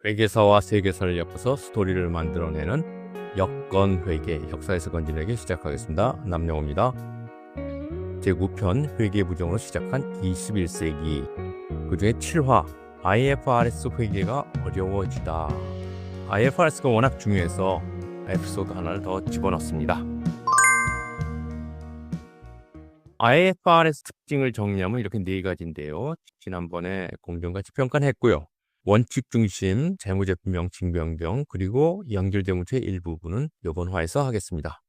회계사와 세계사를 엮어서 스토리를 만들어내는 여건회계, 역사에서 건진에게 시작하겠습니다. 남영호입니다. 제9편 회계부정으로 시작한 21세기, 그 중에 7화 IFRS 회계가 어려워지다. IFRS가 워낙 중요해서 에피소드 하나를 더 집어넣습니다. IFRS 특징을 정리하면 이렇게 네 가지인데요. 지난번에 공정가치 평가는 했고요. 원칙 중심, 재무제표 명칭 변경, 그리고 연결재무제의 일부분은 이번 화에서 하겠습니다.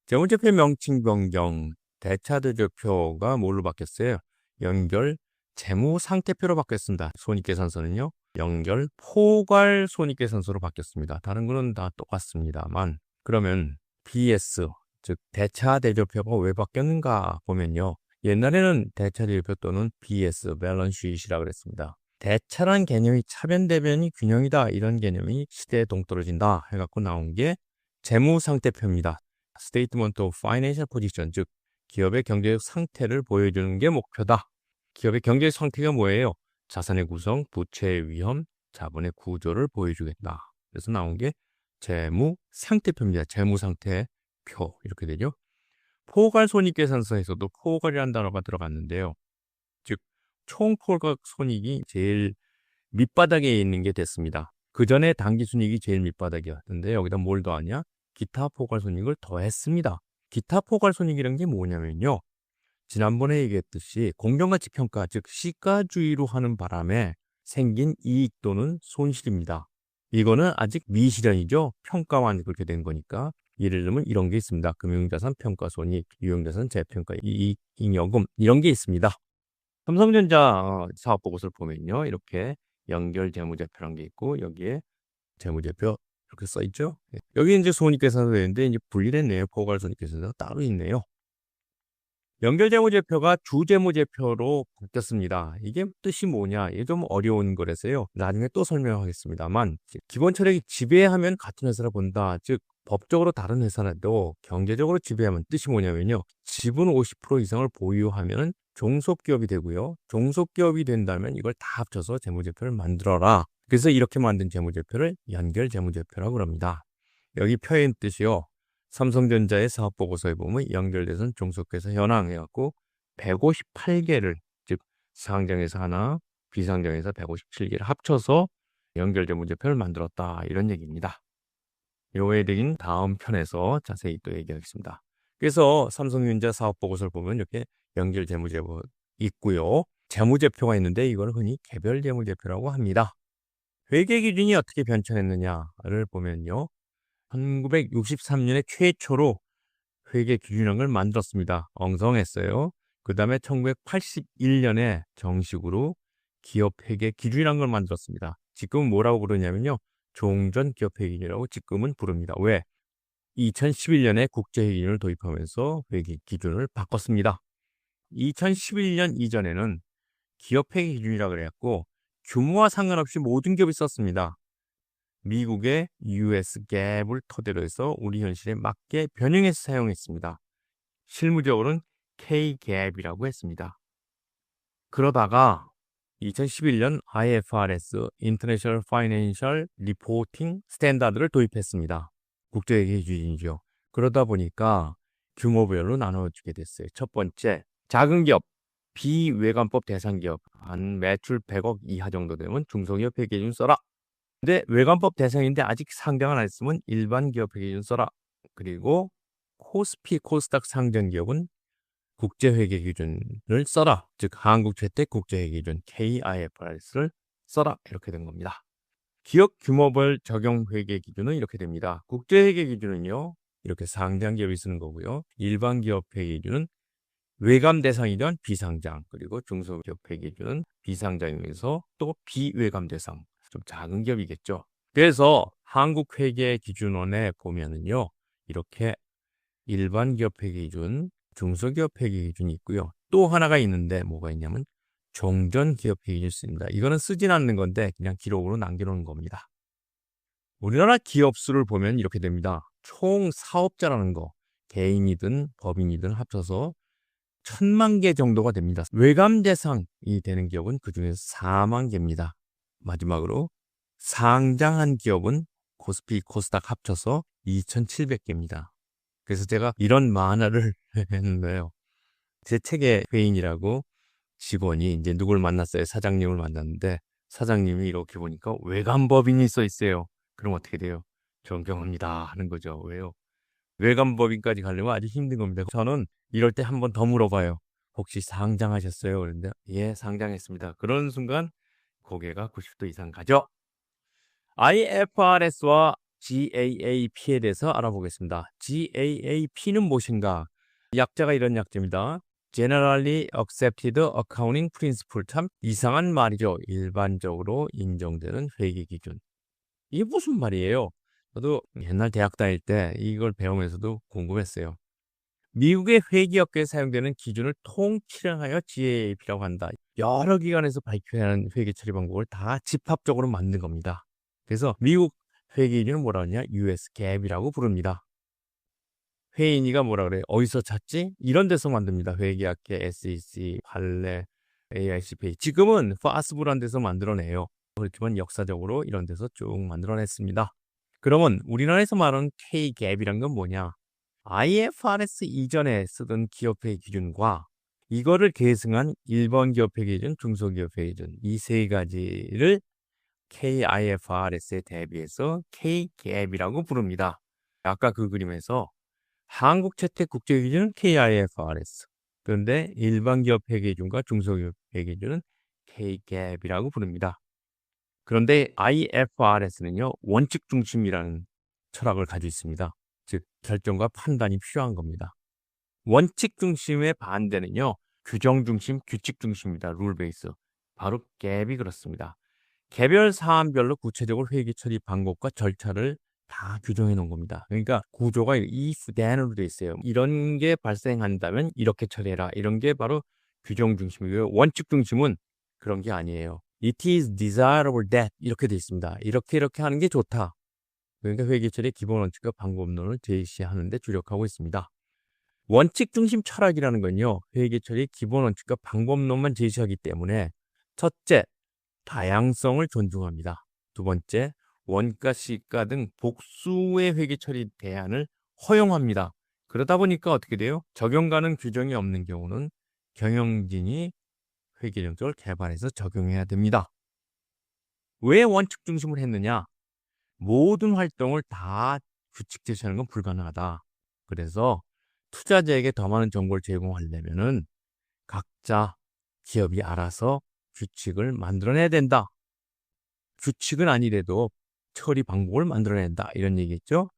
재무제표 명칭 변경, 대차대조표가 뭘로 바뀌었어요? 연결 재무상태표로 바뀌었습니다. 손익계산서는요. 연결 포괄 손익계산서로 바뀌었습니다. 다른 거는 다 똑같습니다만, 그러면 BS, 즉 대차대조표가 왜 바뀌었는가 보면요. 옛날에는 대차대조표 또는 BS, 밸런스시트이라고 그랬습니다. 대차란 개념이 차변대변이 균형이다, 이런 개념이 시대에 동떨어진다 해갖고 나온 게 재무상태표입니다. Statement of Financial Position, 즉 기업의 경제적 상태를 보여주는 게 목표다. 기업의 경제적 상태가 뭐예요? 자산의 구성, 부채의 위험, 자본의 구조를 보여주겠다. 그래서 나온 게 재무상태표입니다. 재무상태표, 이렇게 되죠. 포괄 손익계산서에서도 포괄이라는 단어가 들어갔는데요. 즉 총 포괄 손익이 제일 밑바닥에 있는 게 됐습니다. 그 전에 당기순이익이 제일 밑바닥이었는데 여기다 뭘 더하냐? 기타 포괄 손익을 더했습니다. 기타 포괄 손익이라는 게 뭐냐면요. 지난번에 얘기했듯이 공정가치 평가, 즉 시가주의로 하는 바람에 생긴 이익 또는 손실입니다. 이거는 아직 미실현이죠. 평가만 그렇게 된 거니까. 예를 들면 이런 게 있습니다. 금융자산 평가손익, 유형자산 재평가, 이익, 잉여금, 이런 게 있습니다. 삼성전자 사업보고서를 보면요. 이렇게 연결 재무제표라는 게 있고, 여기에 재무제표 이렇게 써 있죠. 여기 이제 손익계산서 되는데 이제 분리됐네요. 포괄 손익계산서가 따로 있네요. 연결 재무제표가 주재무제표로 바뀌었습니다. 이게 뜻이 뭐냐? 이게 좀 어려운 거라서요. 나중에 또 설명하겠습니다만, 기본 철학이 지배하면 같은 회사를 본다. 즉 법적으로 다른 회사라도 경제적으로 지배하면 뜻이 뭐냐면요. 지분 50% 이상을 보유하면 종속기업이 되고요. 종속기업이 된다면 이걸 다 합쳐서 재무제표를 만들어라. 그래서 이렇게 만든 재무제표를 연결 재무제표라고 합니다. 여기 표현 뜻이요. 삼성전자의 사업보고서에 보면 연결돼서는 종속회사 현황해갖고 158개를, 즉 상장회사 하나, 비상장회사 157개를 합쳐서 연결 재무제표를 만들었다, 이런 얘기입니다. 요에 대긴 다음 편에서 자세히 또 얘기하겠습니다. 그래서 삼성전자 사업보고서를 보면 이렇게 연결 재무제표 있고요. 재무제표가 있는데 이걸 흔히 개별 재무제표라고 합니다. 회계기준이 어떻게 변천했느냐를 보면요. 1963년에 최초로 회계기준이라는 걸 만들었습니다. 엉성했어요. 그 다음에 1981년에 정식으로 기업회계기준이라는 걸 만들었습니다. 지금은 뭐라고 부르냐면요. 종전기업회계기준이라고 지금은 부릅니다. 왜? 2011년에 국제회계기준을 도입하면서 회계기준을 바꿨습니다. 2011년 이전에는 기업회계기준이라고 그래갖고 규모와 상관없이 모든 기업이 썼습니다. 미국의 US 갭을 토대로 해서 우리 현실에 맞게 변형해서 사용했습니다. 실무적으로는 K-갭이라고 했습니다. 그러다가 2011년 IFRS, International Financial Reporting Standard를 도입했습니다. 국제회계 기준이죠. 그러다 보니까 규모별로 나눠주게 됐어요. 첫 번째, 작은 기업, 비외관법 대상 기업, 한 매출 100억 이하 정도 되면 중소기업 회계기준 써라. 근데 외관법 대상인데 아직 상장을 안 했으면 일반 기업 회계기준 써라. 그리고 코스피, 코스닥 상장 기업은 국제회계기준을 써라. 즉 한국 최대 국제회계기준 KIFRS를 써라. 이렇게 된 겁니다. 기업 규모별 적용 회계기준은 이렇게 됩니다. 국제회계기준은요. 이렇게 상장 기업이 쓰는 거고요. 일반 기업 회계기준은 외감 대상이던 비상장, 그리고 중소기업 회계기준은 비상장에서 또 비외감 대상, 좀 작은 기업이겠죠. 그래서 한국회계기준원에 보면은요. 이렇게 일반 기업 회계기준, 중소기업 회계기준이 있고요. 또 하나가 있는데 뭐가 있냐면 종전기업 회계기준이 있습니다. 이거는 쓰진 않는 건데 그냥 기록으로 남겨놓은 겁니다. 우리나라 기업 수를 보면 이렇게 됩니다. 총 사업자라는 거, 개인이든 법인이든 합쳐서 1000만 개 정도가 됩니다. 외감 대상이 되는 기업은 그 중에서 4만 개입니다. 마지막으로 상장한 기업은 코스피, 코스닥 합쳐서 2,700개입니다. 그래서 제가 이런 만화를 했는데요. 제 책의 회인이라고 직원이 이제 누굴 만났어요? 사장님을 만났는데 사장님이 이렇게 보니까 외관법인이 써 있어요. 그럼 어떻게 돼요? 존경합니다 하는 거죠. 왜요? 외관법인까지 가려면 아주 힘든 겁니다. 저는 이럴 때 한 번 더 물어봐요. 혹시 상장하셨어요? 그런데 예, 상장했습니다. 그런 순간 고개가 90도 이상 가죠. IFRS와 GAAP에 대해서 알아보겠습니다. GAAP는 무엇인가? 약자가 이런 약자입니다. Generally Accepted Accounting Principle. 참 이상한 말이죠. 일반적으로 인정되는 회계 기준. 이게 무슨 말이에요? 저도 옛날 대학 다닐 때 이걸 배우면서도 궁금했어요. 미국의 회계업계에 사용되는 기준을 통치령하여 GAAP라고 한다. 여러 기관에서 발표하는 회계 처리 방법을 다 집합적으로 만든 겁니다. 그래서 미국 회계 기준은 뭐라 하냐? US GAAP이라고 부릅니다. 회인이가 뭐라 그래요? 어디서 찾지? 이런 데서 만듭니다. 회계학계, SEC, 발레, AICPA. 지금은 파스부란 데서 만들어내요. 그렇지만 역사적으로 이런 데서 쭉 만들어냈습니다. 그러면 우리나라에서 말하는 K-GAAP이란 건 뭐냐? IFRS 이전에 쓰던 기업회 기준과 이거를 계승한 일본 기업회 기준, 중소기업회 기준 이 세 가지를 KIFRS에 대비해서 K-GAAP이라고 부릅니다. 아까 그 그림에서 한국채택국제기준은 KIFRS, 그런데 일반 기업 회계기준과 중소기업 회계기준은 K-GAAP이라고 부릅니다. 그런데 IFRS는요, 원칙 중심이라는 철학을 가지고 있습니다. 즉, 결정과 판단이 필요한 겁니다. 원칙 중심의 반대는요, 규정 중심, 규칙 중심입니다. 룰 베이스. 바로 GAAP이 그렇습니다. 개별 사안별로 구체적으로 회계 처리 방법과 절차를 다 규정해 놓은 겁니다. 그러니까 구조가 if, then으로 되어 있어요. 이런 게 발생한다면 이렇게 처리해라. 이런 게 바로 규정 중심이고요. 원칙 중심은 그런 게 아니에요. It is desirable that 이렇게 되어 있습니다. 이렇게 하는 게 좋다. 그러니까 회계 처리의 기본 원칙과 방법론을 제시하는 데 주력하고 있습니다. 원칙 중심 철학이라는 건요, 회계 처리의 기본 원칙과 방법론만 제시하기 때문에 첫째, 다양성을 존중합니다. 두 번째, 원가, 시가 등 복수의 회계 처리 대안을 허용합니다. 그러다 보니까 어떻게 돼요? 적용 가능 규정이 없는 경우는 경영진이 회계 정책을 개발해서 적용해야 됩니다. 왜 원칙 중심을 했느냐? 모든 활동을 다 규칙 제시하는 건 불가능하다. 그래서 투자자에게 더 많은 정보를 제공하려면은 각자 기업이 알아서 규칙을 만들어내야 된다. 규칙은 아니래도 처리 방법을 만들어낸다. 이런 얘기겠죠.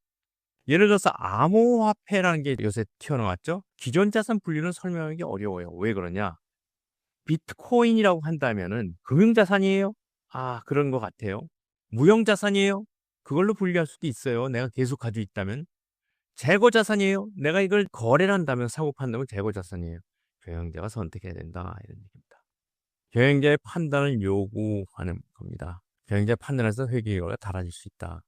예를 들어서 암호화폐라는 게 요새 튀어나왔죠. 기존 자산 분류는 설명하기 어려워요. 왜 그러냐? 비트코인이라고 한다면은 금융자산이에요? 아, 그런 것 같아요. 무형자산이에요? 그걸로 분류할 수도 있어요. 내가 계속 가지고 있다면. 재고자산이에요? 내가 이걸 거래를 한다면, 사고 판다면 재고자산이에요. 경영자가 선택해야 된다. 이런 얘기입니다. 경영자의 판단을 요구하는 겁니다. 경영자의 판단에서 회계 결과가 달라질 수 있다.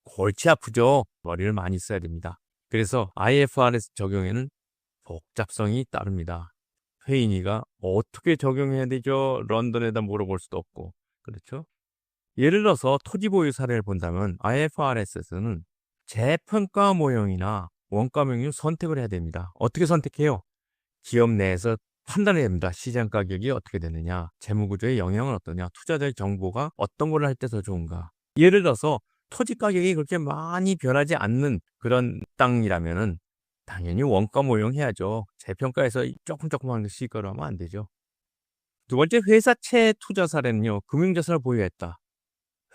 골치 아프죠? 머리를 많이 써야 됩니다. 그래서 IFRS 적용에는 복잡성이 따릅니다. 회인이가 어떻게 적용해야 되죠? 런던에다 물어볼 수도 없고. 그렇죠? 예를 들어서 토지 보유 사례를 본다면 IFRS에서는 재평가 모형이나 원가 모형을 선택을 해야 됩니다. 어떻게 선택해요? 기업 내에서 판단해야 됩니다. 시장 가격이 어떻게 되느냐, 재무구조의 영향은 어떠냐, 투자자의 정보가 어떤 걸 할 때 더 좋은가. 예를 들어서 토지 가격이 그렇게 많이 변하지 않는 그런 땅이라면은 당연히 원가 모형해야죠. 재평가에서 조금 하는 시가로 하면 안 되죠. 두 번째, 회사채 투자 사례는요, 금융자산을 보유했다.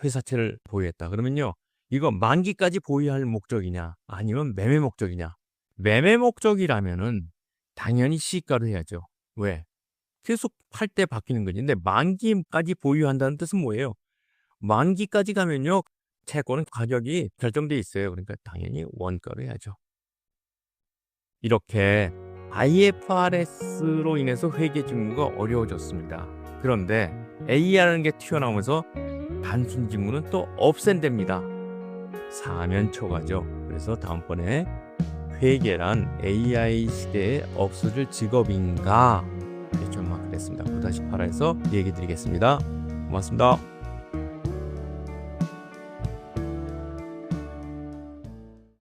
회사채를 보유했다. 그러면요, 이거 만기까지 보유할 목적이냐, 아니면 매매 목적이냐. 매매 목적이라면은 당연히 시가로 해야죠. 왜? 계속 팔 때 바뀌는 거지. 근데 만기까지 보유한다는 뜻은 뭐예요? 만기까지 가면요, 채권은 가격이 결정돼 있어요. 그러니까 당연히 원가로 해야죠. 이렇게 IFRS로 인해서 회계 직무가 어려워졌습니다. 그런데 AR라는 게 튀어나오면서 단순 직무는 또 없앤답니다. 사면초가죠. 그래서 다음번에 회계란 AI 시대에 없어질 직업인가? 좀 막 그랬습니다. 9-8에서 얘기 드리겠습니다. 고맙습니다.